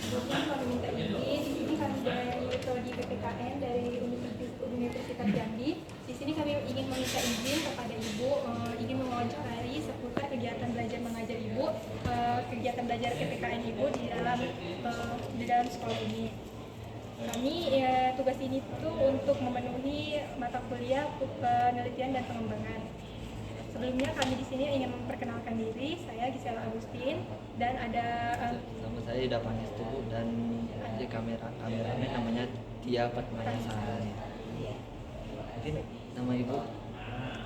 Kami minta izin, di sini kami dari Prodi PPKN dari Universitas Jambi. Di sini kami ingin meminta izin kepada Ibu, ingin mewawancarai seputar kegiatan belajar mengajar Ibu, kegiatan belajar PPKN Ibu di dalam sekolah ini. Kami tugas ini tuh untuk memenuhi mata kuliah penelitian dan pengembangan. Sebelumnya kami di sini ingin memperkenalkan diri, saya Gisela Agustin dan ada Nama saya Ida Pangestu dan di kameranya namanya Tia Padmayasari. Mungkin nama ibu?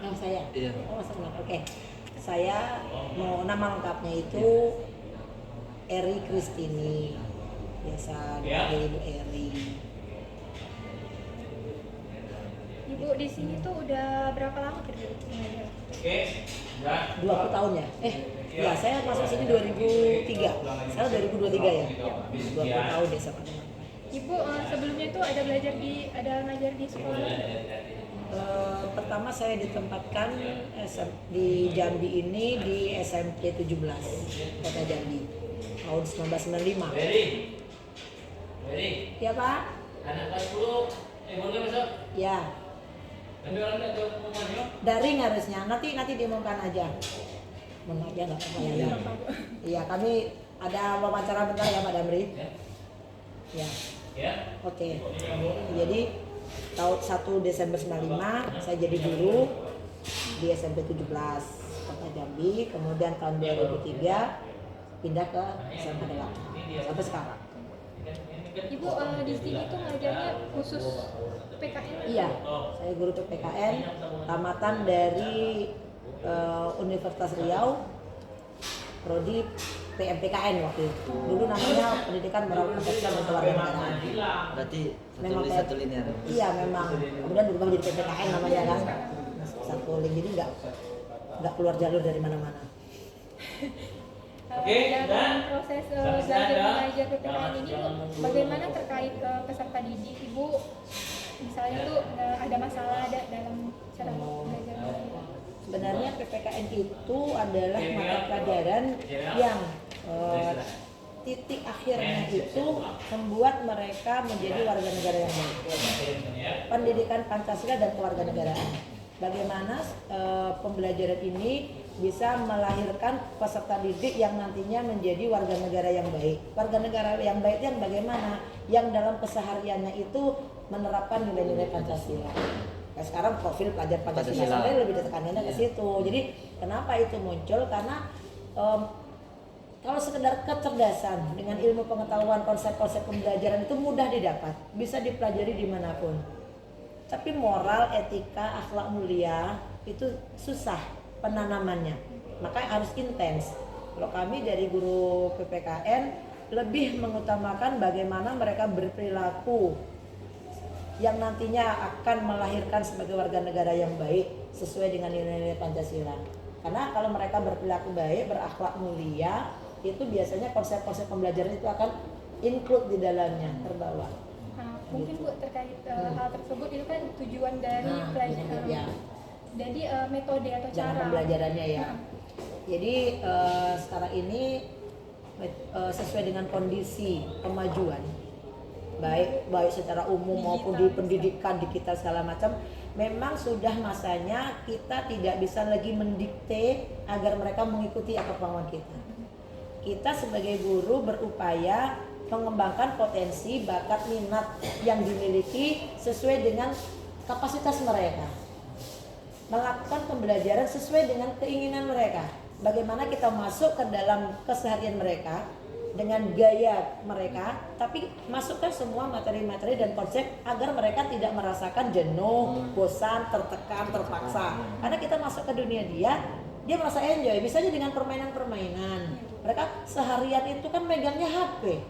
Nama saya? Iya. Oh, senang. Oke. Saya mau nama lengkapnya itu Eri Kristini, biasa dipanggil Ibu Eri. Ibu di sini tuh udah berapa lama kira-kira mengajar? 20 tahun ya? Ya saya masuk sini 2003. Sekarang 2023 ya? 20 tahun ya sama teman. Ibu sebelumnya itu ada ngajar di sekolah? Pertama saya ditempatkan di Jambi ini di SMP 17 Kota Jambi tahun 1995. Ya Pak? Anak kelas 10, boleh masuk? Ya. Tapi orang nggak tahu pengumumannya. Daring harusnya, nanti diumumkan aja. Mohon maaf ya nggak apa-apa ya. Iya kami ada wawancara bentar ya Pak Damri. Ya. Ya. Oke. Jadi tahun 1 Desember 95 saya jadi guru di SMP 17 Kota Jambi. Kemudian tahun 2003 pindah ke SMP 8 sampai sekarang. Ibu di sini tuh ngajarnya khusus PKN? Iya, saya guru PPKN tamatan dari Universitas Riau, prodi PMPKN waktu itu. Dulu namanya Pendidikan Moral Kesehatan dan Kewarganegaraan. Berarti Memang satu linear. Iya memang. Kemudian berubah menjadi PPKN namanya kan. Satu link, jadi nggak keluar jalur dari mana-mana. Dalam proses belajar mengajar PPKN ini bagaimana terkait peserta didik Ibu? Misalnya tuh ada masalah dalam cara belajar. Sebenarnya PPKN itu adalah mata pelajaran yang titik akhirnya itu membuat mereka menjadi warga negara yang baik. Pendidikan Pancasila dan kewarganegaraan. Bagaimana pembelajaran ini bisa melahirkan peserta didik yang nantinya menjadi warga negara yang baik. Warga negara yang baik yang bagaimana? Yang dalam kesehariannya itu menerapkan nilai-nilai Pancasila. Nah, sekarang profil pelajar Pancasila sebenarnya lebih ditekankannya ke situ. Jadi kenapa itu muncul? Karena kalau sekedar kecerdasan dengan ilmu pengetahuan konsep-konsep pembelajaran itu mudah didapat, bisa dipelajari dimanapun. Tapi moral, etika, akhlak mulia itu susah penanamannya, maka harus intens. Kalau kami dari guru PPKN lebih mengutamakan bagaimana mereka berperilaku yang nantinya akan melahirkan sebagai warga negara yang baik sesuai dengan nilai-nilai Pancasila. Karena kalau mereka berperilaku baik, berakhlak mulia, itu biasanya konsep-konsep pembelajaran itu akan include di dalamnya, terbawa. Mungkin Bu terkait hal tersebut itu kan tujuan dari pelajaran. Ya. Jadi metode atau Jangan cara pembelajarannya ya. Jadi sekarang ini sesuai dengan kondisi kemajuan baik secara umum maupun di pendidikan di kita segala macam, memang sudah masanya kita tidak bisa lagi mendikte agar mereka mengikuti apa kemauan kita. Kita sebagai guru berupaya mengembangkan potensi, bakat, minat yang dimiliki sesuai dengan kapasitas mereka. Melakukan pembelajaran sesuai dengan keinginan mereka. Bagaimana kita masuk ke dalam keseharian mereka dengan gaya mereka, tapi masukkan semua materi-materi dan konsep agar mereka tidak merasakan jenuh, bosan, tertekan, terpaksa. Karena kita masuk ke dunia dia merasa enjoy, misalnya dengan permainan-permainan. Mereka seharian itu kan megangnya HP,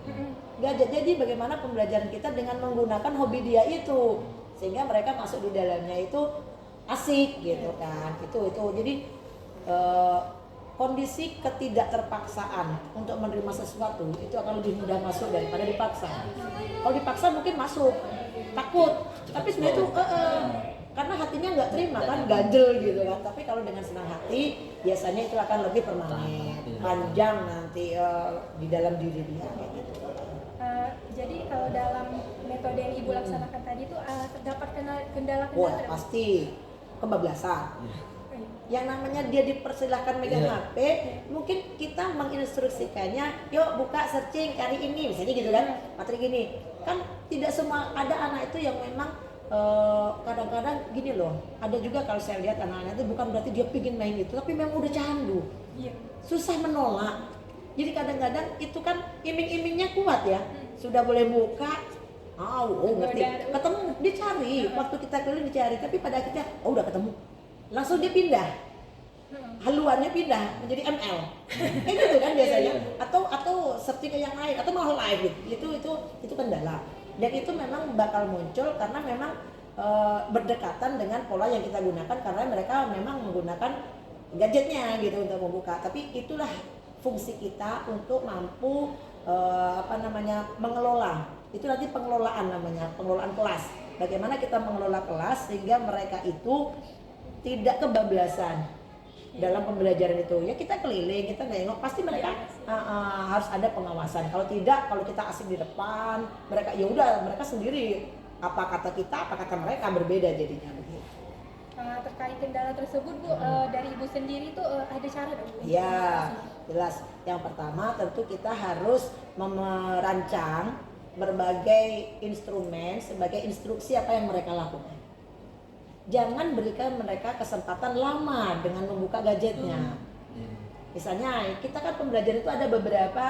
gadget. Jadi bagaimana pembelajaran kita dengan menggunakan hobi dia itu, sehingga mereka masuk di dalamnya itu asik gitu kan. Itu jadi kondisi ketidakterpaksaan untuk menerima sesuatu itu akan lebih mudah masuk daripada dipaksa. Kalau dipaksa mungkin masuk, takut, tapi sebenarnya itu karena hatinya nggak terima kan, ganjel gitu kan. Tapi kalau dengan senang hati biasanya itu akan lebih permanen, Iya. panjang nanti di dalam diri dia kayak gitu. Jadi kalau dalam metode yang Ibu laksanakan tadi itu terdapat Wah kendala-kendala pasti kebablasan. Iya. Yang namanya dia dipersilahkan megang Iya. HP, mungkin kita menginstruksikannya, yuk buka searching cari ini, misalnya gitu kan, materi gini. Kan tidak semua ada anak itu yang memang kadang-kadang gini loh. Ada juga kalau saya lihat anak-anak itu bukan berarti dia pingin main itu, tapi memang udah candu, Iya. susah menolak. Jadi kadang-kadang itu kan iming-imingnya kuat ya, sudah boleh buka. Ngerti, ketemu dia cari, waktu kita keliling dicari, tapi pada akhirnya udah ketemu, langsung dia pindah, haluannya pindah menjadi ML, kayak gitu kan biasanya, atau searching ke yang lain, atau mau live gitu, itu kendala, dan itu memang bakal muncul karena memang berdekatan dengan pola yang kita gunakan karena mereka memang menggunakan gadgetnya gitu untuk membuka, tapi itulah fungsi kita untuk mampu mengelola. Itu nanti pengelolaan namanya, pengelolaan kelas. Bagaimana kita mengelola kelas sehingga mereka itu tidak kebablasan dalam pembelajaran itu. Ya kita keliling, kita nengok, pasti mereka harus ada pengawasan. Kalau tidak, kalau kita asik di depan, mereka ya udah mereka sendiri, apa kata kita, apa kata mereka berbeda jadinya begitu. Terkait kendala tersebut Bu, dari Ibu sendiri tuh ada cara dong Bu? Ya, jelas. Yang pertama tentu kita harus merancang berbagai instrumen sebagai instruksi apa yang mereka lakukan. Jangan berikan mereka kesempatan lama dengan membuka gadgetnya. Misalnya kita kan pembelajaran itu ada beberapa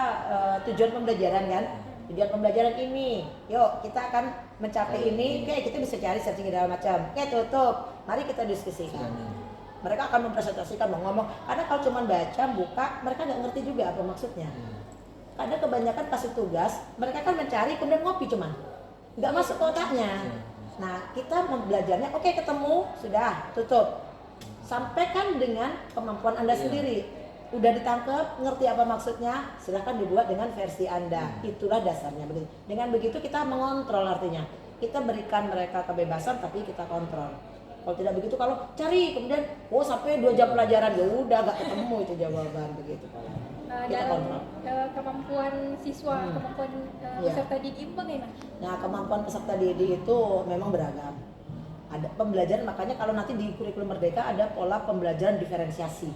tujuan pembelajaran kan. Tujuan pembelajaran ini, yuk kita akan mencapai ini, kayak kita bisa cari searching segala macam. Oke, tutup. Mari kita diskusikan. Mereka akan mempresentasikan, mau ngomong. Karena kalau cuma baca, buka, mereka nggak ngerti juga apa maksudnya. Karena kebanyakan kasih tugas, mereka kan mencari kemudian ngopi cuman, nggak masuk ke otaknya. Nah kita belajarnya, oke ketemu, sudah tutup. Sampaikan dengan kemampuan Anda sendiri. Udah ditangkap, ngerti apa maksudnya, silahkan dibuat dengan versi Anda. Itulah dasarnya begitu. Dengan begitu kita mengontrol artinya. Kita berikan mereka kebebasan tapi kita kontrol. Kalau tidak begitu, kalau cari kemudian, sampai 2 jam pelajaran, ya udah nggak ketemu itu jawaban begitu. Dalam kemampuan siswa, kemampuan peserta didik bagaimana? Nah, kemampuan peserta didik itu memang beragam. Ada pembelajaran, makanya kalau nanti di kurikulum Merdeka ada pola pembelajaran diferensiasi.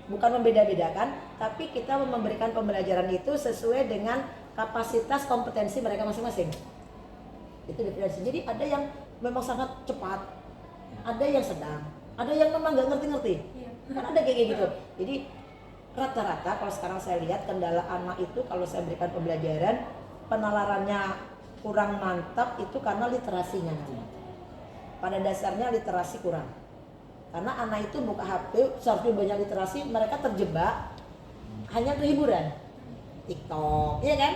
Bukan membeda-bedakan, tapi kita memberikan pembelajaran itu sesuai dengan kapasitas kompetensi mereka masing-masing. Itu diferensiasi. Jadi ada yang memang sangat cepat, ada yang sedang, ada yang memang nggak ngerti-ngerti. Kan ada kayak gitu. Jadi rata-rata kalau sekarang saya lihat kendala anak itu kalau saya berikan pembelajaran penalarannya kurang mantap itu karena literasinya. Pada dasarnya literasi kurang. Karena anak itu buka HP seharusnya banyak literasi, mereka terjebak hanya ke hiburan. TikTok, iya kan?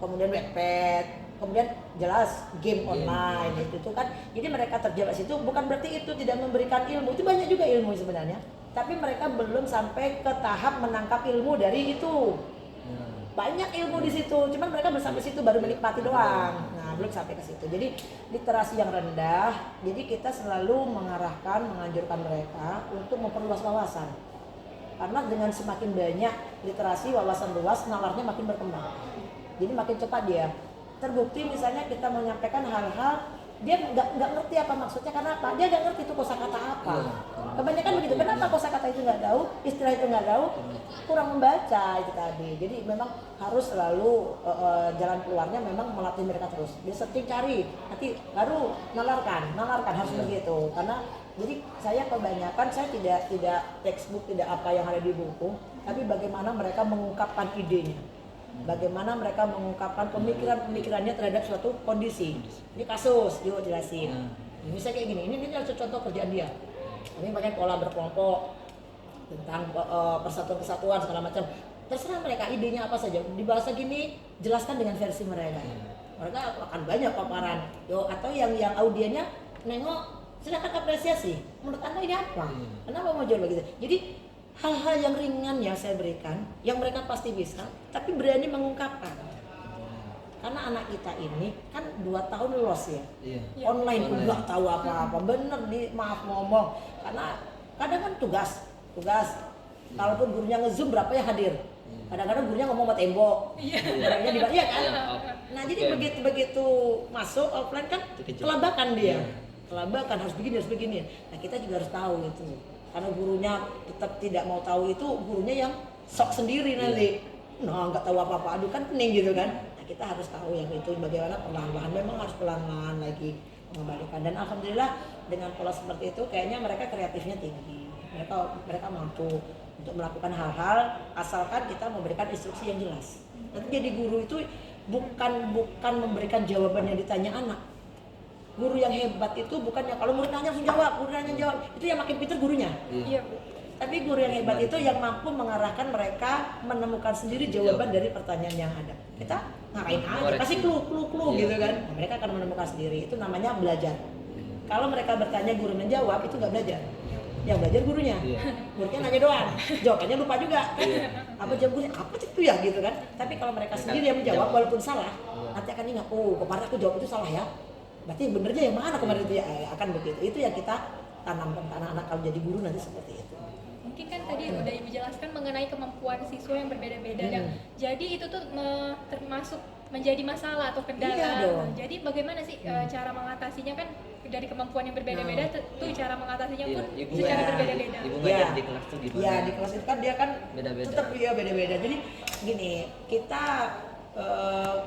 Kemudian Wattpad, kemudian jelas game online itu kan. Jadi mereka terjebak situ, bukan berarti itu tidak memberikan ilmu. Itu banyak juga ilmu sebenarnya. Tapi mereka belum sampai ke tahap menangkap ilmu dari itu. Banyak ilmu di situ, cuman mereka belum sampai situ, baru menikmati doang. Nah, belum sampai ke situ. Jadi literasi yang rendah. Jadi kita selalu mengarahkan, menganjurkan mereka untuk memperluas wawasan. Karena dengan semakin banyak literasi, wawasan luas, nalarnya makin berkembang. Jadi makin cepat dia. Terbukti misalnya kita menyampaikan hal-hal dia nggak ngerti apa maksudnya, karena apa? Dia nggak ngerti itu kosakata apa. Kebanyakan begitu. Kenapa kosakata itu nggak tahu, istilah itu nggak tahu, kurang membaca itu tadi. Jadi memang harus selalu jalan keluarnya memang melatih mereka terus. Dia searching cari, nanti baru nalarkan harus begitu. Karena jadi saya kebanyakan saya tidak textbook, tidak apa yang ada di buku, tapi bagaimana mereka mengungkapkan idenya. Bagaimana mereka mengungkapkan pemikiran-pemikirannya terhadap suatu kondisi. Ini kasus, yuk jelasin. Ini saya kayak gini, ini contoh kerjaan dia. Ini banyak pola berkelompok tentang persatuan-kesatuan segala macam. Terserah mereka idenya apa saja. Di bahasa gini, jelaskan dengan versi mereka. Mereka akan banyak paparan. Atau yang audiennya nengok, silakan apresiasi. Menurut Anda ini apa? Kenapa mau jawab begitu? Jadi hal-hal yang ringan yang saya berikan, yang mereka pasti bisa, tapi berani mengungkapkan. Karena anak kita ini kan 2 tahun lolos ya, online pun nggak tahu apa-apa. Bener nih, maaf ngomong. Karena kadang kan tugas tugas. Kalaupun gurunya nge-zoom berapa yang hadir? Kadang-kadang gurunya ngomong sama tembok. Orangnya di iya kan? Nah, jadi begitu masuk offline kan kelabakan dia. Kelabakan harus begini. Nah, kita juga harus tahu itu. Karena gurunya tetap tidak mau tahu itu, gurunya yang sok sendiri nanti. Nah, nggak tahu apa-apa, aduh kan pening gitu kan. Nah, kita harus tahu yang itu bagaimana perlahan-lahan, memang harus pelan-pelan lagi mengembalikan. Dan alhamdulillah dengan pola seperti itu kayaknya mereka kreatifnya tinggi. Mereka mampu untuk melakukan hal-hal asalkan kita memberikan instruksi yang jelas. Nanti jadi guru itu bukan memberikan jawaban yang ditanya anak. Guru yang hebat itu bukannya kalau murid nanya langsung jawab, itu yang makin pintar gurunya. Iya. Tapi guru yang hebat itu yang mampu mengarahkan mereka menemukan sendiri jawaban dari pertanyaan yang ada. Kita ngarahin aja, kasih clue gitu kan. Nah, mereka akan menemukan sendiri. Itu namanya belajar. Kalau mereka bertanya guru menjawab itu nggak belajar. Yang belajar gurunya. Gurunya nanya doang, jawabannya lupa juga. Apa jawab gurunya? Apa itu ya gitu kan. Tapi kalau mereka sendiri yang menjawab walaupun salah, nanti akan ingat, oh kemarin aku jawab itu salah ya. Berarti benernya yang mana kemarin itu ya, akan begitu. Itu yang kita tanamkan ke anak-anak kalau jadi guru nanti seperti itu. Mungkin kan tadi udah Ibu jelaskan mengenai kemampuan siswa yang berbeda-beda. Dan jadi itu tuh termasuk menjadi masalah atau kendala. Iya dong. Jadi bagaimana sih cara mengatasinya kan dari kemampuan yang berbeda-beda tuh cara mengatasinya pun secara berbeda-beda. Ibu ngajar di kelas tuh gimana? Iya, di kelas itu kan dia kan Beda-beda. tetap beda-beda. Jadi gini, kita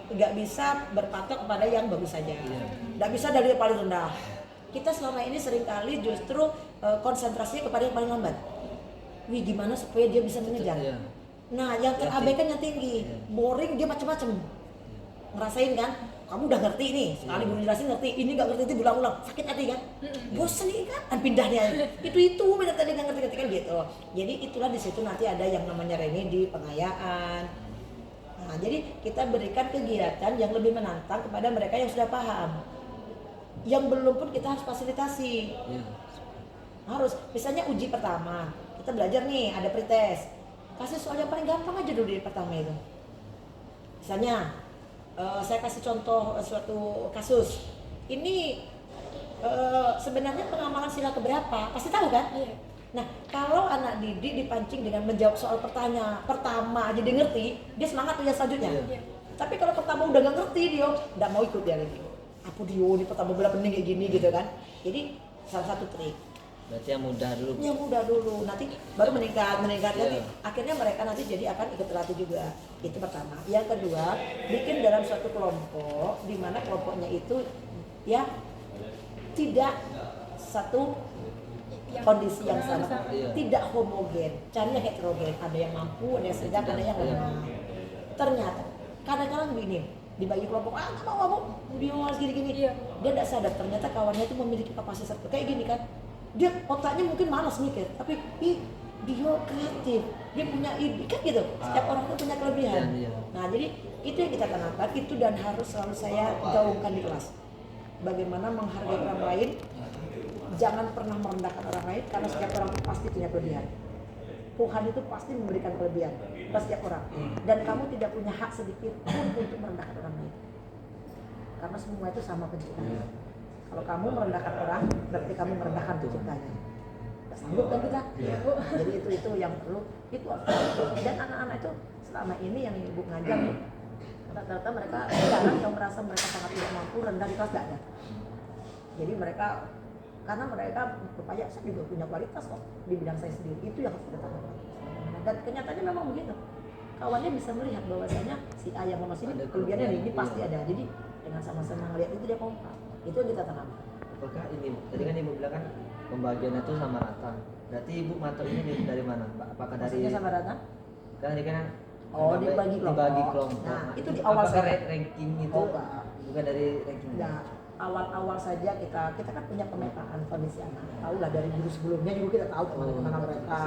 nggak bisa berpatok kepada yang bagus saja. Nggak bisa dari yang paling rendah. Kita selama ini seringkali justru konsentrasinya kepada yang paling lambat. Wih, gimana supaya dia bisa mengejar? Nah, yang terabaikan yang tinggi, boring dia macam-macam. Ngerasain kan? Kamu udah ngerti nih, sekali guru jelasin ngerti, ini nggak ngerti itu berulang-ulang, sakit hati kan? Bosan nih kan? Pindahnya itu benar tadi nggak ngerti kan gitu. Jadi itulah di situ nanti ada yang namanya remedi, pengayaan. Nah, jadi kita berikan kegiatan yang lebih menantang kepada mereka yang sudah paham. Yang belum pun kita harus fasilitasi. Harus, misalnya uji pertama, kita belajar nih, ada pretest. Kasih soal yang paling gampang aja dulu di pertama itu. Misalnya, saya kasih contoh suatu kasus. Ini sebenarnya pengamalan sila keberapa? Pasti tahu kan? Nah, kalau anak didik dipancing dengan menjawab soal pertanyaan pertama aja dia ngerti, dia semangat tuh yang selanjutnya. Tapi kalau pertama udah nggak ngerti dia, nggak mau ikut dia lagi. Apa dia di pertama berapa penting kayak gini gitu kan? Jadi salah satu trik. Berarti yang mudah dulu. Yang mudah dulu, nanti baru meningkat nanti. Akhirnya mereka nanti jadi akan ikut terlatih juga. Itu pertama. Yang kedua, bikin dalam suatu kelompok di mana kelompoknya itu ya tidak satu kondisi yang sama, tidak homogen, cari yang heterogen, ada yang mampu, ada yang sedang, ada yang lemah. Ternyata kadang-kadang begini, dibagi kelompok, nggak mau dia harus gini-gini, dia tidak sadar ternyata kawannya itu memiliki kapasitas kayak gini kan, dia otaknya mungkin malas mikir, tapi dia kreatif, dia punya ide kan gitu, setiap orang itu punya kelebihan. Nah jadi itu yang kita tanamkan itu dan harus selalu saya gaungkan di kelas, bagaimana menghargai orang lain. Jangan pernah merendahkan orang lain karena setiap orang itu pasti punya kelebihan. Tuhan itu pasti memberikan kelebihan ke setiap orang. Dan kamu tidak punya hak sedikit pun untuk merendahkan orang lain. Karena semua itu sama penciptanya. Kalau kamu merendahkan orang, berarti kamu merendahkan penciptanya. Gak sanggup kan kita? Jadi itu yang perlu. Itu dan anak-anak itu selama ini yang ibu ngajar nih, rata-rata mereka sekarang yang merasa mereka sangat tidak mampu, rendah di kelas gak ada. Jadi mereka karena mereka berupaya, saya juga punya kualitas kok di bidang saya sendiri, itu yang harus kita tanamkan. Dan kenyataannya memang begitu. Kawannya bisa melihat bahwasanya si A yang lolos ini kelebihannya ini pasti ada. Jadi dengan sama-sama melihat itu dia kompak. Itu yang kita tanamkan. Apakah ini, tadi kan ibu bilang kan pembagiannya itu sama rata. Berarti ibu materinya dari mana? Apakah dari? Maksudnya sama rata? Kan tadi kan dibagi kelompok. Nah, itu di awal saja. Ranking itu bukan dari ranking. Nah, awal-awal saja kita kan punya pemetaan kondisi anak. Tahu lah dari guru sebelumnya juga kita tahu kemana mereka.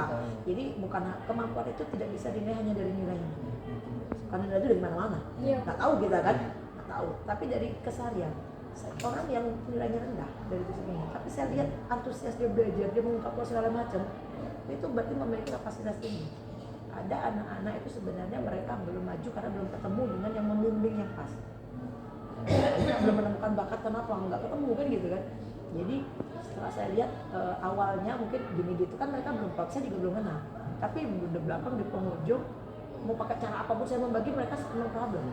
Jadi bukan kemampuan itu tidak bisa dinilai hanya dari nilainya. Karena nilai itu dari mana-mana. Nggak tahu kita kan, nggak tahu. Tapi dari keseharian. Orang yang nilainya rendah dari itu semua. Tapi saya lihat antusias dia belajar, dia mengungkapkan segala macam. Itu berarti memiliki kapasitas tinggi. Ada anak-anak itu sebenarnya mereka belum maju karena belum ketemu dengan yang membimbing yang pas. Belum menemukan bakat, kenapa nggak ketemu kan gitu kan. Jadi setelah saya lihat awalnya mungkin gini gitu kan mereka belum, saya juga belum kenal. Tapi di belakang di penghujung mau pakai cara apapun saya membagi mereka no problem.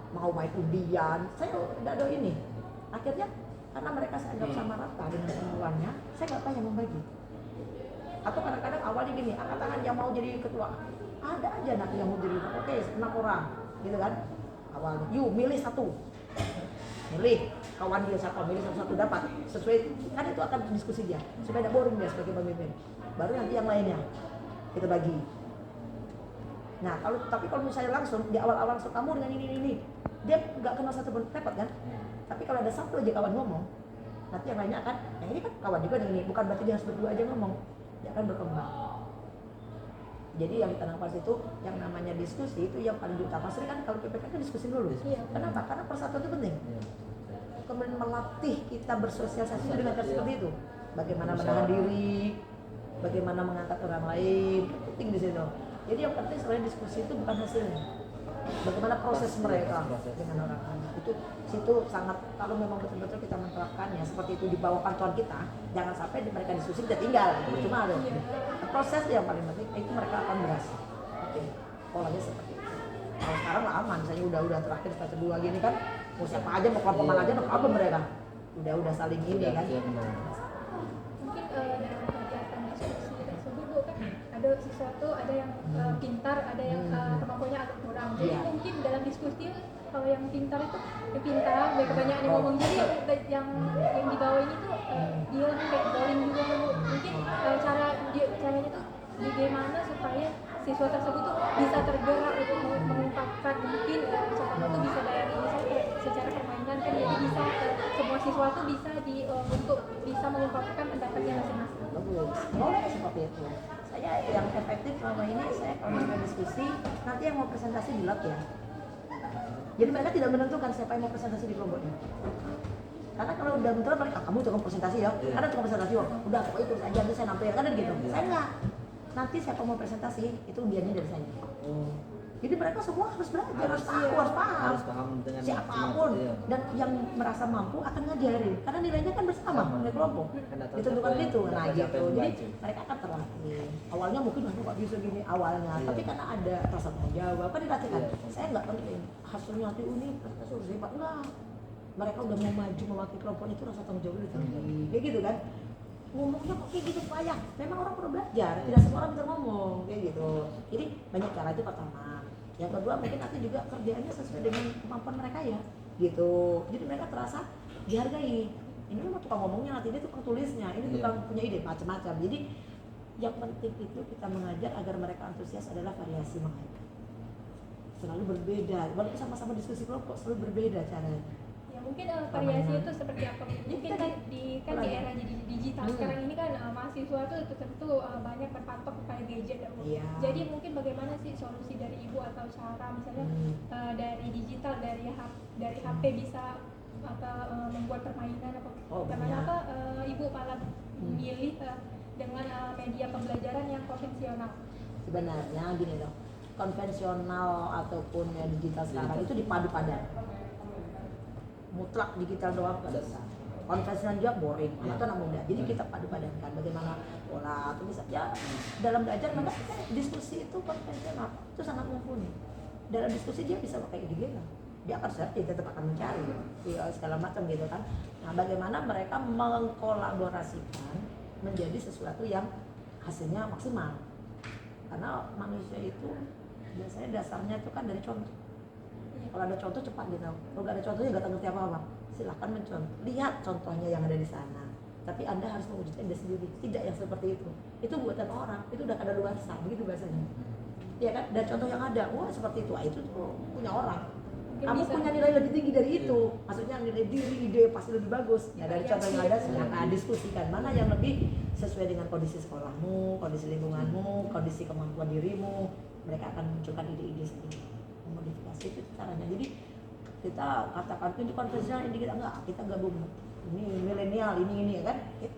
Mau main undian, saya tidak ada ini. Akhirnya karena mereka saya anggap sama rata dengan semuanya, saya nggak pengen membagi. Atau kadang-kadang awalnya gini, angkat tangan yang mau jadi ketua, ada aja nanti yang mau jadi ketua. Oke, 6 orang, gitu kan? Awalnya, yuk milih satu, milih kawan dia siapa, milih satu-satu dapat sesuai, kan itu akan diskusi dia supaya tidak boring dia sebagai pemimpin. Baru nanti yang lainnya kita bagi. Nah, kalau misalnya langsung di awal-awal langsung kamu dengan ini, dia nggak kenal satu pun repot kan? Tapi kalau ada satu aja kawan ngomong, nanti yang lainnya akan, nah ini kan kawan juga dengan ini, bukan berarti dia harus berdua aja ngomong, dia akan berkembang. Jadi yang ditanamkan itu yang namanya diskusi itu yang paling utama. Sering kan kalau PPK kan diskusi dulu. Iya. Kenapa? Karena persatuan itu penting. Kemudian melatih kita bersosialisasi dengan cara seperti itu. Bagaimana menahan diri, bagaimana mengangkat orang lain, penting di situ. Jadi yang penting sebenarnya diskusi itu bukan hasilnya, bagaimana proses mereka dengan orang lain. Itu situ sangat, kalau memang betul-betul kita menerapkannya seperti itu di bawah pantauan kita, jangan sampai mereka diskusi kita tinggal, cuma ada proses yang paling penting itu mereka akan berhasil. Oke, polanya seperti itu. Kalau sekarang lah aman, misalnya udah terakhir fase 2 gini kan, mau siapa aja mau kelompok mana aja mau apa mereka, udah saling ini kan. Mungkin dalam kegiatan diskusi tersebut Bu, kan ada sesuatu, ada yang pintar, ada yang kemampuannya agak kurang. Jadi Iya. mungkin dalam diskusi kalau yang pintar itu pintar, kebanyakan yang ngomong. Jadi yang di bawah ini tuh dia kayak boring juga Bu. Mungkin caranya tuh bagaimana supaya siswa tersebut tuh bisa tergerak untuk mengungkapkan, mungkin contohnya tuh bisa dari misalnya secara permainan kan, jadi bisa semua siswa tuh bisa untuk bisa mengungkapkan pendapatnya masing-masing. Bagus, boleh seperti itu. Saya yang efektif selama ini, saya kalau misalnya diskusi, nanti yang mau presentasi di lab ya. Jadi mereka tidak menentukan siapa yang mau presentasi di kelompoknya. Karena kalau udah menentukan, mereka kamu tukang presentasi ya, karena tukang presentasi ya, udah pokoknya ikut aja nanti saya nampil, kan gitu. Saya enggak. Nanti siapa mau presentasi, itu undiannya dari saya. Jadi mereka semua harus belajar, harus paham dengan siapapun, iya. dan yang merasa mampu akan ngajarin, karena nilainya kan bersama dari kelompok, ditentukan gitu. Nah gitu, jadi mereka akan terlatih. Awalnya mungkin aku nggak bisa gini awalnya, tapi karena ada rasa tanggung jawab, kan dilatihkan. Saya nggak penting hasilnya nanti ini profesor hebat, enggak. Mereka udah mau maju mewakili kelompok itu, rasa tanggung jawab ditanggung, kayak gitu kan. Ngomongnya kok kayak gitu payah, memang orang perlu belajar, tidak semua orang bisa ngomong kayak gitu. Jadi banyak cara, itu pertama. Yang kedua mungkin nanti juga kerjaannya sesuai dengan kemampuan mereka ya gitu, jadi mereka terasa dihargai. Ini mah tukang ngomongnya, nanti dia tukang tulisnya, ini tukang punya ide macam-macam. Jadi yang penting itu kita mengajar agar mereka antusias adalah variasi mengajar, selalu berbeda, walaupun sama-sama diskusi kelompok selalu berbeda caranya. Ya mungkin variasi itu seperti apa? Mungkin kan di era digital sekarang ini kan mahasiswa tuh tentu banyak berpatok kepada gadget. Iya. Jadi mungkin bagaimana sih solusi dari ibu atau cara misalnya dari digital, dari HP bisa membuat permainan atau bagaimana ibu malah memilih dengan media pembelajaran yang konvensional? Sebenarnya gini loh, konvensional ataupun yang digital sekarang itu dipadu-padan. Mutlak digital doang nggak bisa, konvensional juga boring, atau anak muda. Jadi kita padu-padankan bagaimana pola atau bisa ya dalam belajar. Maka diskusi itu konvensional itu sangat mumpuni. Dalam diskusi dia bisa pakai ide, dia akan searching, tetap akan mencari ya, segala macam gitu kan. Nah bagaimana mereka mengkolaborasikan menjadi sesuatu yang hasilnya maksimal, karena manusia itu biasanya dasarnya itu kan dari contoh. Kalau ada contoh cepat dia tahu, kalau nggak ada contohnya nggak ngerti apa-apa. Silahkan mencontoh, lihat contohnya yang ada di sana, tapi Anda harus mewujudkan dia sendiri, tidak yang seperti itu buatan orang, itu udah kadaluarsa, begitu bahasanya. Ya kan, dan contoh yang ada, wah seperti itu, itu tuh punya orang. Kamu punya nilai lebih tinggi dari itu, maksudnya nilai diri, ide pasti lebih bagus. Ya dari contoh yang ada, silakan diskusikan mana yang lebih sesuai dengan kondisi sekolahmu, kondisi lingkunganmu, kondisi kemampuan dirimu. Mereka akan munculkan ide-ide sendiri, modifikasi itu caranya. Jadi kita katakan ini konvensional, ini kita gabung, ini milenial, ini ya kan,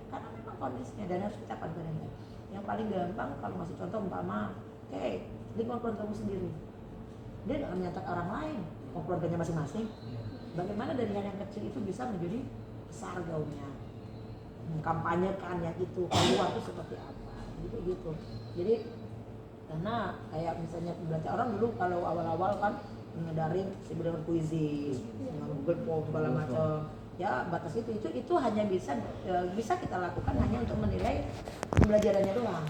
karena memang kondisinya dan harus kita padankan. Yang paling gampang kalau masih contoh umpama, lingkungan keluargamu sendiri, dia nggak menyatakan orang lain, keluarganya masing-masing. Bagaimana dari hal yang kecil itu bisa menjadi besar gaungnya. kampanyekan ya gitu, keluar itu seperti apa gitu. Jadi karena kayak misalnya belajar orang dulu kalau awal-awal kan ngedaring dengan puisi, dengan Google Form segala macam. Ya batas itu hanya bisa kita lakukan hanya untuk menilai pembelajarannya doang,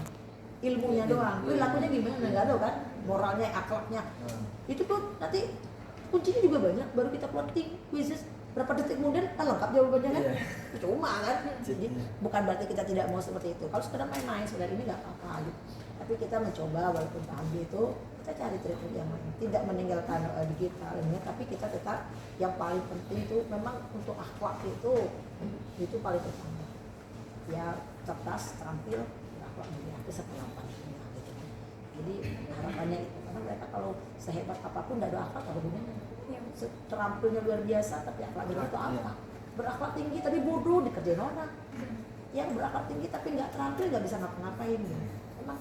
ilmunya doang, perilakunya gimana nggak tahu kan, moralnya, akhlaknya. Itu tuh nanti kuncinya juga banyak, baru kita plotting quizzes berapa detik kemudian kan lengkap jawabannya kan. Cuma kan, jadi bukan berarti kita tidak mau seperti itu. Kalau sekedar main-main sebenarnya ini nggak apa-apa gitu. Tapi kita mencoba walaupun pagi itu kita cari trik-trik yang lain, tidak meninggalkan digital ini, tapi kita tetap yang paling penting itu memang untuk akhlak itu paling utama. Ya cerdas, terampil, akhlak mulia itu sependapat gitu. Jadi harapannya itu karena mereka kalau sehebat apapun tidak ada akhlak apa gunanya. Terampilnya luar biasa tapi akhlaknya itu apa? Berakhlak tinggi tapi bodoh dikerjain orang. Yang berakhlak tinggi tapi nggak terampil nggak bisa ngapa-ngapain gitu. Emang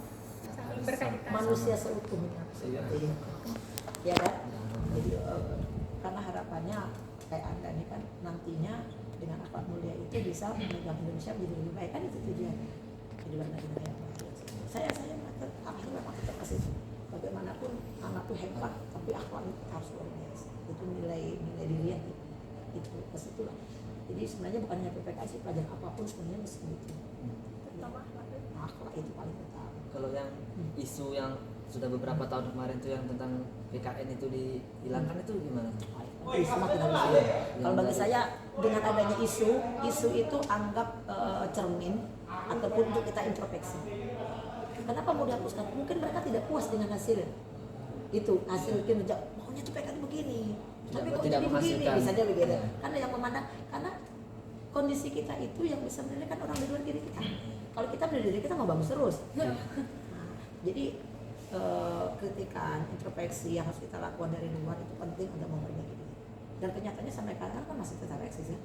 berkaitan manusia seutuhnya seperti itu. Ya kan? Jadi karena harapannya kayak Anda ini kan nantinya dengan akhlak mulia itu bisa memegang Indonesia menjadi lebih baik kan itu tujuan jadi negara yang baik. Saya akhirnya memang tetap ke situ. Bagaimanapun anak tuh hebat tapi akhlaknya harus luar biasa. Itu nilai dilihat itu ke situ lah. Jadi sebenarnya bukan hanya PPKI sih, pelajaran apapun sebenarnya mesti gitu. terutama Akhlak itu paling utama. Kalau yang isu yang sudah beberapa tahun kemarin tuh yang tentang PKN itu dihilangkan itu gimana? Isu makin harus. Kalau bagi saya dengan adanya isu itu anggap cermin ataupun untuk kita introspeksi. Kenapa mau dihapuskan? Mungkin mereka tidak puas dengan hasil hasil kinerja. Maunya tuh PKN begini, tapi kok tidak jadi begini? menghasilkan. Bisa dia begitu. Karena yang memandang, karena kondisi kita itu yang bisa menilai kan orang di luar diri kita. Kalau kita menilai diri kita mau bagus terus. Nah, jadi kritikan, introspeksi yang harus kita lakukan dari luar itu penting untuk memperbaiki diri. Dan kenyataannya sampai sekarang kan masih tetap eksis ya.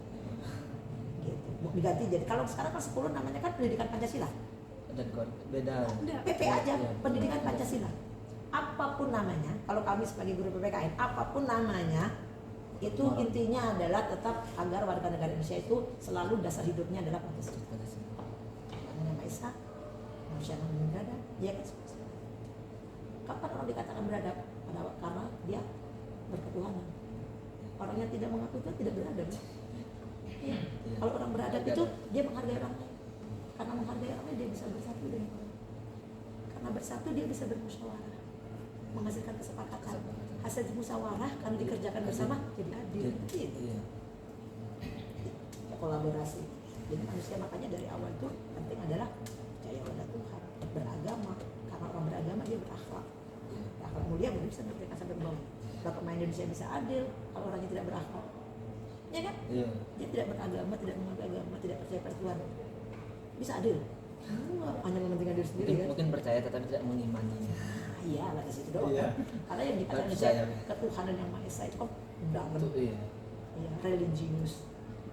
Gitu. Diganti jadi kalau sekarang kan 10 namanya kan pendidikan Pancasila. Dan beda. PP aja, pendidikan Pancasila. Apapun namanya, kalau kami sebagai guru PPKN, apapun namanya, itu intinya adalah tetap agar warga negara Indonesia itu selalu dasar hidupnya adalah Pancasila. Namanya Maha Esa, manusia yang beradab, dia kan kapan orang dikatakan beradab? Karena dia berketuhanan. Orang yang tidak mengaku itu tidak beradab. Ya. Kalau orang beradab itu dia menghargai orang lain. Karena menghargai orang lain dia bisa bersatu dengan orang. Karena bersatu dia bisa bermusyawarah, menghasilkan kesepakatan. Hasil musyawarah kalau dikerjakan bersama jadi adil. Gitu. Kolaborasi. Jadi manusia makanya dari awal itu penting adalah percaya pada Tuhan, beragama. Karena orang beragama dia berakhlak. Akhlak mulia baru bisa memberikan sampai ke bawah. Kalau pemain Indonesia bisa adil kalau orangnya tidak berakhlak. Ya kan? Iya. Dia tidak beragama, tidak mengaku agama, tidak percaya pada Tuhan. Bisa adil. Hanya mementingkan diri sendiri kan? Mungkin percaya tetapi tidak mengimani. Iya lah di situ doang. Iya. Karena yang dikatakan Percaya. ketuhanan yang Maha Esa itu kan dalam. Iya. Ya, religius.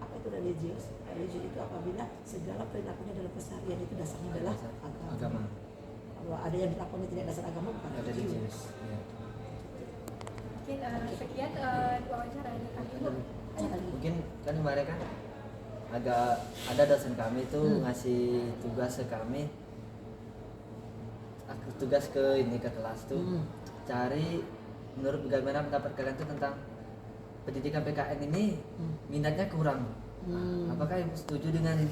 Apa itu religius? Religius itu apabila segala perilakunya dalam keseharian itu dasarnya adalah agama. Kalau ada yang dilakukan tidak dasar agama bukan religius. Iya. mungkin sekian wawancara dari kami Bu. Mungkin kan kemarin kan ada dosen kami tuh ngasih tugas ke kami, tugas ke kelas tuh cari menurut bagaimana pendapat kalian tuh tentang pendidikan PKN ini minatnya kurang. Apakah ibu setuju dengan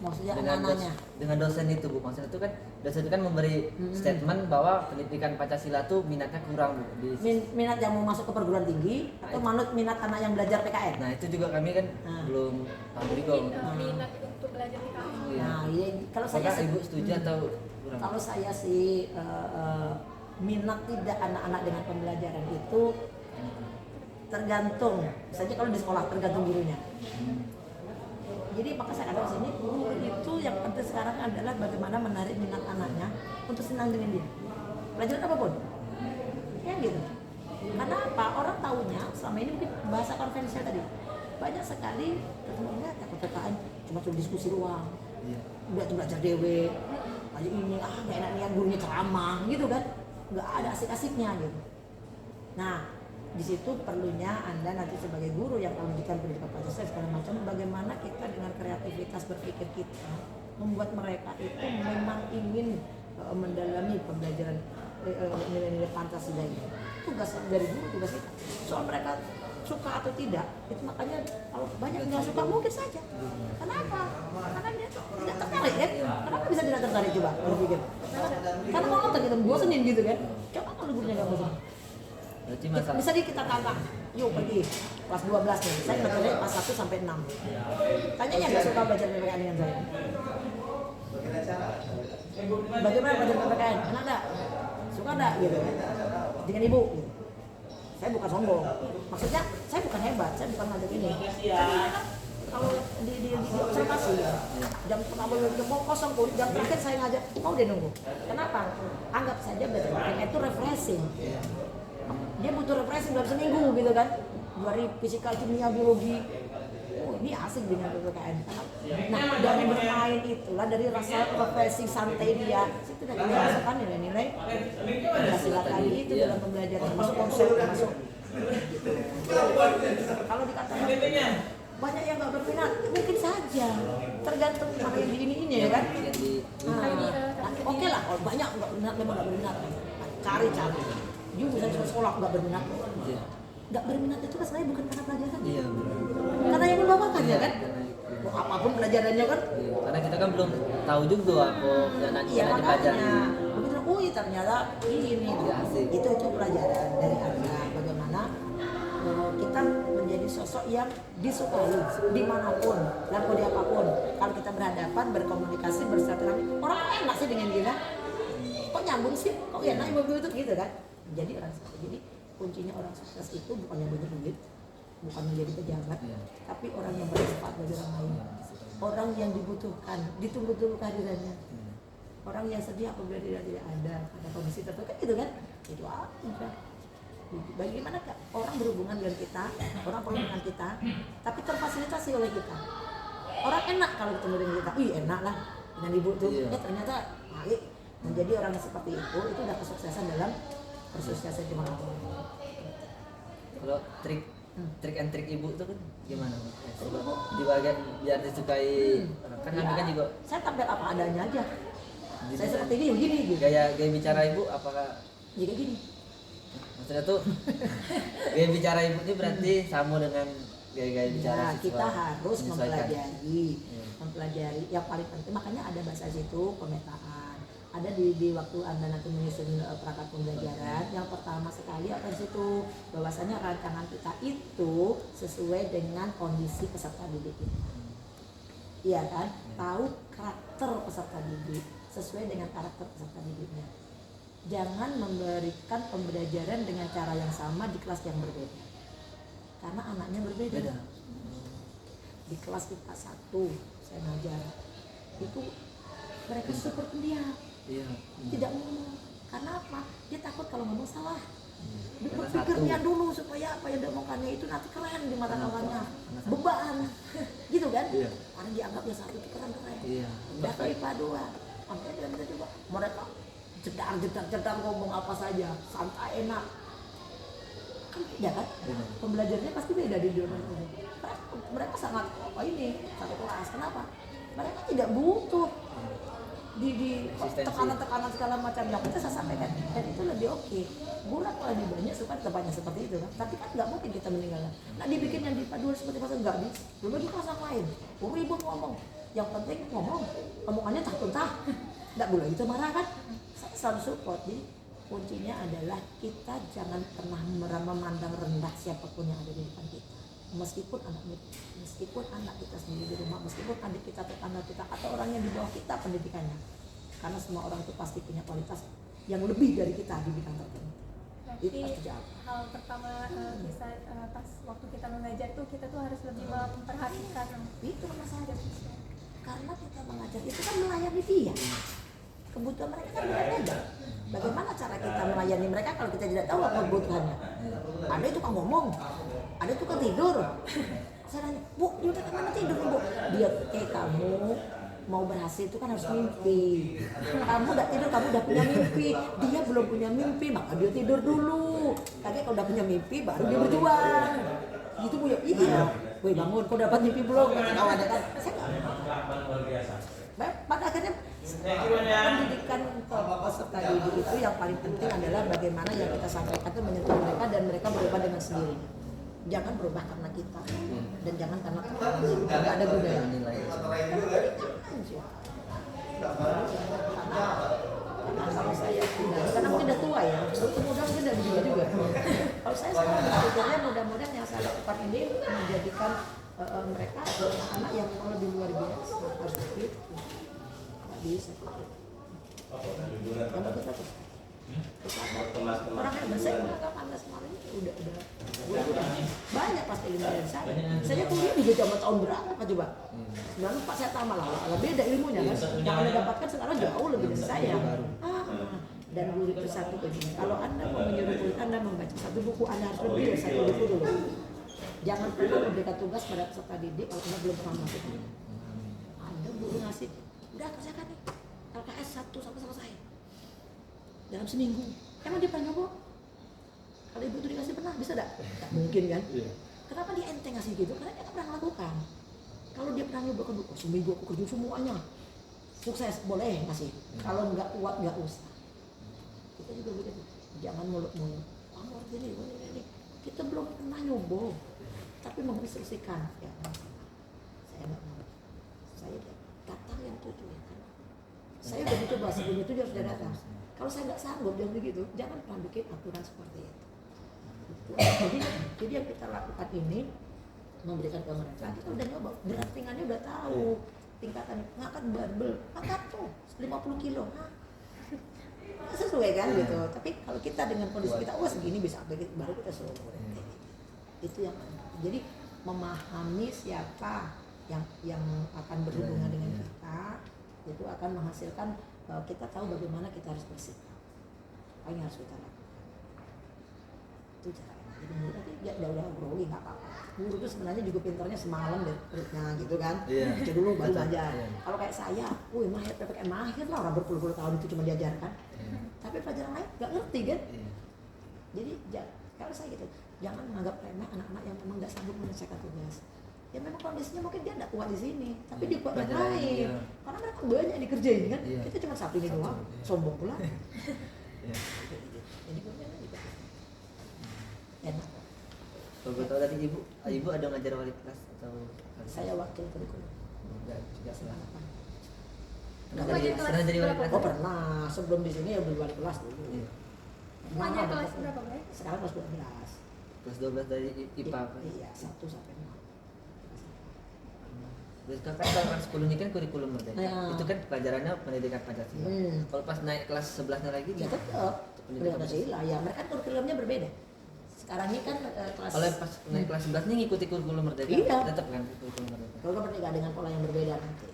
Maksudnya dengan anak-anaknya? dengan dosen itu Bu? Maksudnya itu kan dosen itu kan memberi statement bahwa pendidikan Pancasila tuh minatnya kurang Bu. Minat yang mau masuk ke perguruan tinggi atau minat anak yang belajar PKN? Nah itu juga kami kan belum paham juga. Mungkin minat untuk belajar di kampus. Iya. Nah, iya, kalau saya Apakah ibu setuju atau kurang? Kalau saya sih minat tidak anak-anak dengan pembelajaran itu tergantung, misalnya kalau di sekolah tergantung gurunya. Jadi maka saya katakan sini guru itu yang penting sekarang adalah bagaimana menarik minat anaknya untuk senang dengan dia. Pelajaran apapun, ya gitu. Karena apa? Orang tahunya selama ini mungkin bahasa konvensional tadi banyak sekali ketemunya PPKN cuma diskusi ruang, udah belajar dewe, aja ini nggak enak nian gurunya ceramah gitu kan, nggak ada asik-asiknya gitu. Nah Di situ perlunya Anda nanti sebagai guru yang memberikan pendidikan Pancasila segala macam, bagaimana kita dengan kreativitas berpikir kita membuat mereka itu memang ingin mendalami pembelajaran nilai-nilai Pancasila ini. Tugas dari guru, tugas kita. Soal mereka suka atau tidak, itu makanya kalau banyak yang nggak suka mungkin saja. Kenapa? Karena dia tuh tidak tertarik kan? Kenapa bisa tidak tertarik coba? Berpikir. Karena mau nonton gitu, bosenin gitu kan? Coba kalau gurunya nggak bosan. Berarti masalah Bisa kita tantang, yuk pergi kelas 12 nih, saya belajarnya kelas 1 sampai 6. Tanya yang nggak suka belajar PPKN dengan saya. Bagaimana belajar PPKN? Enak enggak? Suka enggak? Gitu kan? Dengan ibu. Gitu. Saya bukan sombong. Maksudnya saya bukan hebat, saya bukan ngajak ini. Kalau di observasi ya, jam pertama jam kosong pun, jam terakhir saya ngajak, mau dia nunggu. Kenapa? Anggap saja belajar PPKN itu refreshing. Dia butuh refreshing dalam seminggu gitu kan. Dari fisika, kimia, biologi. Oh, ini asik dengan PPKN. Nah, dari bermain itulah, dari rasa refreshing santai dia, itu dari masukkan nilai-nilai Pancasila tadi itu dalam pembelajaran, termasuk konsep, termasuk. Kalau dikatakan banyak yang nggak berminat, mungkin saja, tergantung mana yang di ini ya kan. Oke lah, kalau banyak nggak berminat, memang nggak berminat, cari. Juga misalnya sekolah nggak berminat, nggak berminat itu kan sebenarnya bukan karena pelajaran, karena yang membawakan ya kan. Mau apapun pelajarannya kan. Karena kita kan belum tahu juga apa yang nanti dipelajari. Begitu, ternyata ini itu pelajaran dari Anda bagaimana kita menjadi sosok yang disukai dimanapun, dalam kode apapun. Kalau kita berhadapan, berkomunikasi, bersilaturahmi, orang enak sih dengan kita. Kok nyambung sih? Kok enak ibu itu gitu kan? Jadi orang sukses. Jadi kuncinya orang sukses itu bukan yang banyak duit, bukan menjadi pejabat, tapi orang yang bermanfaat bagi orang lain. Orang yang dibutuhkan, ditunggu dulu kehadirannya. Orang yang sedih apabila dia tidak ada pada kondisi tertentu kan gitu kan? Itu aja. Bagaimana orang berhubungan dengan kita, orang perlu dengan kita, tapi terfasilitasi oleh kita. Orang enak kalau ketemu dengan kita, enak lah dengan ibu tuh. Ternyata menjadi orang yang seperti itu udah kesuksesan dalam bersosialisasi di mana-mana. Kalau trik and trik ibu itu kan gimana? Di bagian biar disukai kan kami kan juga. Saya tampil apa adanya aja. Saya seperti ini begini gitu. Gaya bicara ibu apakah jadi gini? Maksudnya tuh gaya bicara ibu ini berarti sama dengan gaya bicara siswa. Kita harus menyesuaikan. mempelajari yang paling penting, makanya ada bahasa situ pemetaan. Ada di waktu Anda nanti menyusun perangkat pembelajaran, yang pertama sekali apa situ bahwasanya rancangan kita itu sesuai dengan kondisi peserta didik kita. Iya kan? Tahu karakter peserta didik sesuai dengan karakter peserta didiknya. Jangan memberikan pembelajaran dengan cara yang sama di kelas yang berbeda, karena anaknya berbeda. Di kelas kita 1 saya ngajar itu mereka super pendiam, tidak ngomong. Karena apa? Dia takut kalau ngomong salah. Dia berpikirnya dulu supaya apa yang diomongkannya itu nanti keren di mata kawannya, beban gitu kan? Karena dianggapnya satu itu keren. Udah kayak IPA 2 sampai dia bisa coba mereka jedar ngomong apa saja, santai enak. Kan beda kan? Pembelajarannya pasti beda di dunia ini. Mereka sangat satu kelas. Kenapa? Mereka tidak butuh di tekanan segala macam yang kita sampaikan, dan itu lebih oke. Bulan lebih banyak supaya tempatnya seperti itu kan. Tapi kan nggak mungkin kita meninggalkan. Nah dibikin yang di paduan seperti apa nggak bisa. Belum lagi kelas yang lain. Ribut ngomong. Yang penting omongannya tak. Nggak boleh itu marah kan. Saya selalu support. Jadi kuncinya adalah kita jangan pernah memandang rendah siapapun yang ada di depan kita. Meskipun anak kita sendiri di rumah, meskipun adik kita, tetangga kita, atau orang yang di bawah kita pendidikannya, karena semua orang itu pasti punya kualitas yang lebih dari kita di bidang tertentu. Itu pasti jauh. Hal pertama pas waktu kita mengajar tuh kita tuh harus lebih memperhatikan itu masalah, karena kita mengajar itu kan melayani dia, kebutuhan mereka kan beda-beda. Bagaimana cara kita melayani mereka kalau kita tidak tahu apa kebutuhannya? Ada itu kan ngomong, ada tukang tidur. Saya nanya, Bu, dia udah kemana tidur Bu? Dia kamu mau berhasil itu kan harus mimpi. Kamu udah tidur, kamu udah punya mimpi. Dia belum punya mimpi, maka dia tidur dulu. Tapi kalau udah punya mimpi, baru dia berjuang. Gitu Bu ya? Iya. Woi bangun, kau dapat mimpi belum? Kata kawan kan. Saya pada akhirnya pendidikan peserta didik itu yang paling penting adalah bagaimana yang kita sampaikan itu menyentuh mereka dan mereka berubah dengan sendirinya. Jangan berubah karena kita dan jangan karena tekanan yang tidak ada gunanya. Karena kalau saya karena mungkin udah tua ya, mudah mungkin udah begini juga. Kalau saya sekarang berpikirnya mudah-mudahan yang saya lakukan ini menjadikan mereka anak yang lebih luar biasa. Harus begitu. Nggak bisa. Kalau kita tuh orang yang besar udah panas kemarin udah banyak pasti ilmu dari saya. Saya kuliah juga cuma tahun berapa coba? 94 saya tambah lah, beda ilmunya kan. Yang Anda dapatkan sekarang jauh lebih dari saya. Dan guru itu satu begini, kalau Anda mau menyuruh murid Anda membaca satu buku, Anda harus lebih dari satu buku dulu. Jangan pernah memberikan tugas pada peserta didik kalau Anda belum pernah melakukan. Anda guru ngasih, udah kerjakan nih, LKS 1 sampai selesai dalam seminggu. Emang dia pernah nyoba? Kalau ibu itu dikasih pernah, bisa enggak? Enggak mungkin kan? Kenapa dia enteng ngasih gitu? Karena dia nggak pernah melakukan. Kalau dia pernah nyoba kan, seminggu aku kerja semuanya, sukses, boleh ngasih. Kalau nggak kuat nggak usah. Kita juga begitu. Jangan muluk-muluk. Kamu harus ini. Kita belum pernah nyoba, tapi menginstruksikan. Ya, saya nggak mau. Saya datang yang tujuh ya kan. Saya udah mencoba sebelum itu harus datang. Kalau saya nggak sanggup jangan begitu, jangan pernah bikin aturan seperti itu. Jadi yang kita lakukan ini memberikan ke mereka, kita udah nyoba, berat ringannya udah tahu, tingkatan ngangkat barbel, angkat tuh 50 kilo, sesuai kan gitu. Tapi kalau kita dengan kondisi kita, segini bisa baru kita suruh murid. Itu yang jadi memahami siapa yang akan berhubungan dengan kita, itu akan menghasilkan kita tahu bagaimana kita harus bersikap. Apa yang harus kita lakukan. Itu caranya. Jadi murid nanti ya udah grogi nggak apa-apa. Guru itu sebenarnya juga pintarnya semalam deh perutnya gitu kan. Baca dulu baru belajar. Kalau kayak saya, mahir PPKN mahir lah, orang berpuluh-puluh tahun itu cuma diajarkan. Tapi pelajaran lain nggak ngerti kan. Jadi kalau saya gitu, jangan menganggap remeh anak-anak yang memang nggak sanggup menyelesaikan tugas. Ya memang kondisinya mungkin dia nggak kuat di sini, tapi dia kuat yang lain. Karena mereka banyak dikerjain kan, kita cuma satu ini doang, sombong pula. Jadi kemudian juga enak. Kalau gue tahu dari ibu ada ngajar wali kelas atau? Saya wakil kurikulum. Juga salah. Pernah jadi wali kelas? Oh pernah, sebelum di sini ya udah wali kelas dulu. Ngajar kelas berapa Bro? Sekarang kelas 12. Kelas 12 dari IPA. Iya, 1 sampai 6. Kan kelas 10 ini kan kurikulum merdeka. Itu kan pelajarannya pendidikan Pancasila. Kalau pas naik kelas 11-nya lagi Ya tetap pendidikan Pancasila. Ya mereka kan kurikulumnya berbeda. Sekarang ini kan kelas. Kalau pas naik kelas 11 ini ngikuti kurikulum merdeka. Iya. Tetap kan kurikulum merdeka. Kurikulum merdeka dengan pola yang berbeda nanti.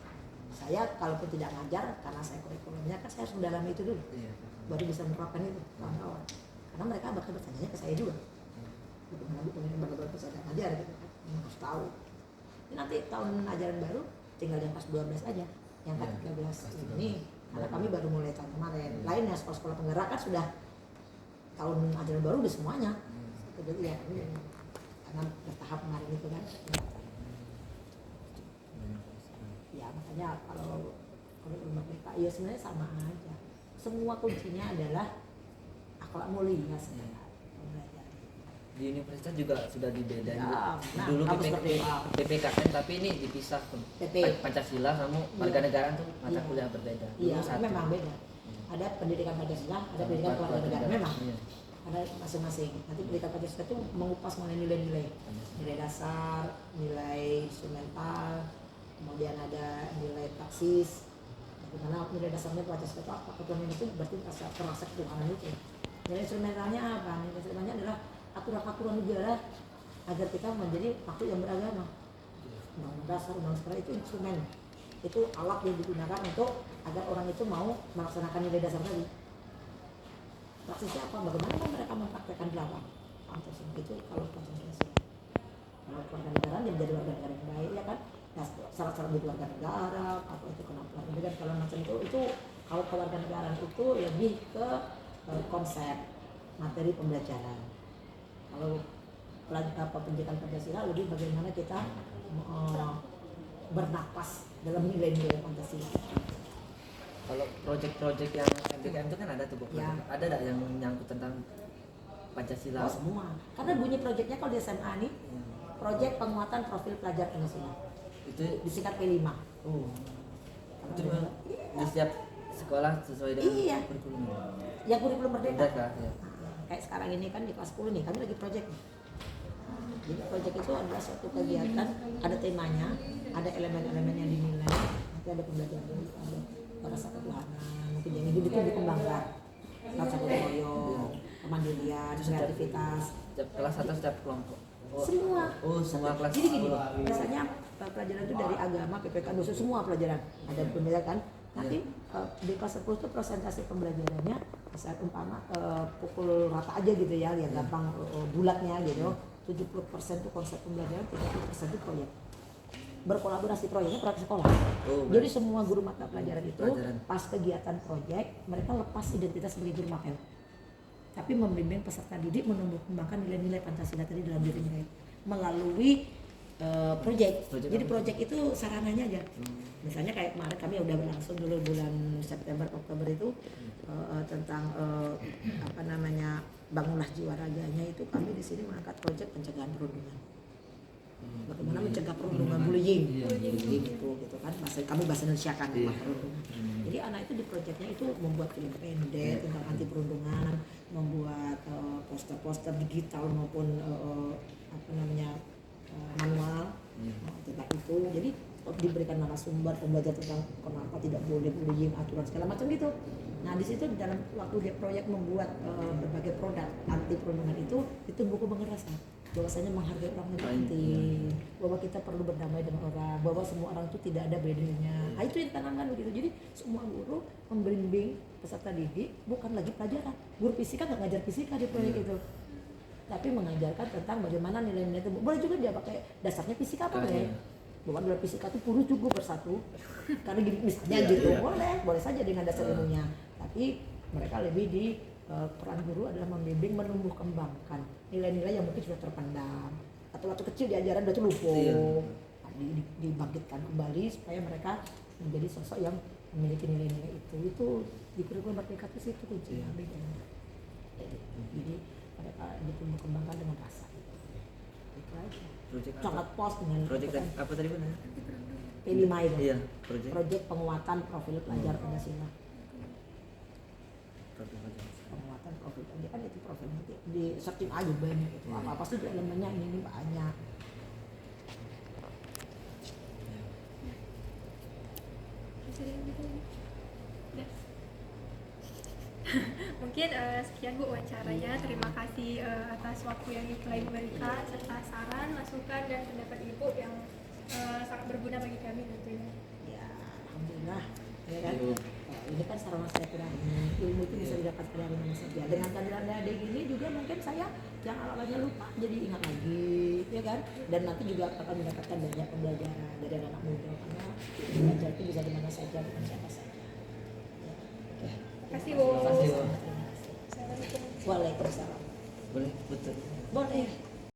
Saya kalaupun tidak ngajar karena saya kurikulumnya kan saya harus mendalami itu dulu. Iya. Baru bisa menerapkan itu kawan-kawan. Karena mereka bakal bertanya ke saya juga. Bagaimana Bu pengen saya ngajar gitu kan. Harus tahu. Nanti tahun ajaran baru tinggal yang kelas 12 aja, yang kelas 13 ini karena kami baru mulai tahun kemarin. Lainnya sekolah-sekolah penggerak kan sudah tahun ajaran baru udah semuanya. Jadi ya karena bertahap kemarin itu kan. Ya makanya kalau mereka ya sebenarnya sama aja. Semua kuncinya adalah akhlak mulia sebenarnya. Di universitas juga sudah dibedain. Ya, dulu seperti PPKN tapi ini dipisah Pancasila sama warga negara tuh mata kuliah berbeda. Iya, memang beda. Ada pendidikan Pancasila, ada pendidikan warga negara. Memang ada masing-masing. Nanti pendidikan Pancasila itu mengupas mengenai nilai-nilai, nilai dasar, nilai instrumental, kemudian ada nilai praksis. Bagaimana nilai dasarnya Pancasila itu apa? Ketuhanan itu berarti terasa ketuhanan itu. Nilai instrumentalnya apa? Nilai instrumentalnya adalah aturan-aturan negara agar kita menjadi makhluk yang beragama. Undang-undang dasar, undang-undang sekarang itu instrumen, itu alat yang digunakan untuk agar orang itu mau melaksanakan nilai dasar tadi. Praksisnya apa? Bagaimana mereka mempraktekkan di lapangan? Itu kalau Pancasila. Kalau warga negara dia menjadi warga negara yang baik, ya kan? Nah, syarat-syarat jadi warga negara, apa itu kenapa kemudian kalau macam itu kalau kewarganegaraan itu lebih ke konsep materi pembelajaran. Kalau pendidikan Pancasila lebih bagaimana kita bernapas dalam nilai-nilai Pancasila. Kalau proyek-proyek yang MPKM itu kan ada tuh Bu. Ya. Ada enggak yang nyangkut tentang Pancasila? Oh semua. Karena bunyi proyeknya kalau di SMA nih, Ya. proyek penguatan profil pelajar Pancasila. Itu Disingkat P5. oh. Itu memang di setiap sekolah sesuai dengan Iya. kurikulum. Yang kurikulum merdeka. Merdeka, ya. Nah, kayak sekarang ini kan di kelas 10 nih, kami lagi proyek nih. Jadi proyek itu adalah suatu kegiatan, ada temanya, ada elemen-elemen yang dinilai, nanti ada pembelajaran, ada rasa ketuhanan, mungkin yang itu dikembangkan, rasa gotong royong, kemandirian, kreativitas, Setiap kelas atau setiap kelompok? semua. Oh, semua kelas. Jadi gini, misalnya pelajaran itu dari agama, PPK, dosa, semua pelajaran ada pembelajaran kan. Nanti di kelas 10 itu presentasi pembelajarannya misal umpama pukul rata aja gitu ya, yang gampang bulatnya gitu. 70% itu konsep pembelajaran, 30% itu proyek. Berkolaborasi proyeknya proyek sekolah. Oh, Jadi semua guru mata pelajaran itu Pelajaran. pas kegiatan proyek mereka lepas identitas sebagai guru mapel. Tapi membimbing peserta didik menumbuh kembangkan nilai-nilai Pancasila tadi dalam diri mereka melalui proyek. Proyek Jadi apa? proyek itu sarananya aja. Misalnya kayak kemarin kami udah berlangsung dulu bulan September Oktober itu tentang apa namanya bangunlah jiwa raganya, itu kami di sini mengangkat proyek pencegahan perundungan. Bagaimana mencegah perundungan bullying, gitu kan bahasa Indonesia kan Iya. perundungan. Jadi anak itu di proyeknya itu membuat film pendek tentang anti perundungan, membuat poster-poster digital maupun apa namanya manual tentang itu. Jadi diberikan narasumber pembelajaran tentang kenapa tidak boleh bullying, aturan segala macam gitu. Nah di situ dalam waktu dia proyek membuat berbagai produk anti perundungan itu buku mengerasa bahwasanya menghargai orang itu penting, bahwa kita perlu berdamai dengan orang, bahwa semua orang itu tidak ada bedanya. Nah itu yang ditanamkan begitu. Jadi semua guru membimbing peserta didik bukan lagi pelajaran. Guru fisika nggak ngajar fisika di proyek itu, tapi mengajarkan tentang bagaimana nilai-nilai itu. Boleh juga dia pakai dasarnya fisika apa ya? Bahwa dalam fisika itu purus juga bersatu. Karena gini misalnya gitu, boleh saja dengan dasar ilmunya. Tapi mereka lebih di peran guru adalah membimbing menumbuh kembangkan nilai-nilai yang mungkin sudah terpendam atau waktu kecil diajaran udah lumpuh. Nah, dibangkitkan kembali supaya mereka menjadi sosok yang memiliki nilai-nilai itu di kurikulum merdeka itu situ kuncinya bedanya. Jadi mereka ditumbuh kembangkan dengan rasa itu aja. Proyek Sangat pos dengan Proyek apa tadi Bu? P5 itu. Iya, Proyek penguatan profil pelajar Pancasila. proyek. Penguatan profil pelajar kan itu profil nanti di searching aja banyak itu. Apa sih elemennya ini banyak. Mungkin sekian Bu wawancaranya. Terima kasih atas waktu yang telah diberikan serta saran, masukan dan pendapat Ibu yang sangat berguna bagi kami tentunya. Ya, alhamdulillah. Ya kan? Ini kan sarana silaturahmi, ilmu itu bisa didapatkan dari mana saja. Dengan kehadiran adik gini juga mungkin saya yang awalnya lupa jadi ingat lagi, ya kan? Dan nanti juga akan mendapatkan banyak pembelajaran dari anak muda karena belajar itu bisa di mana saja dengan siapa saja. Ya. Oke. Terima kasih Bu. Terima kasih Bu. Assalamualaikum. Waalaikumsalam. Boleh betul. Boleh.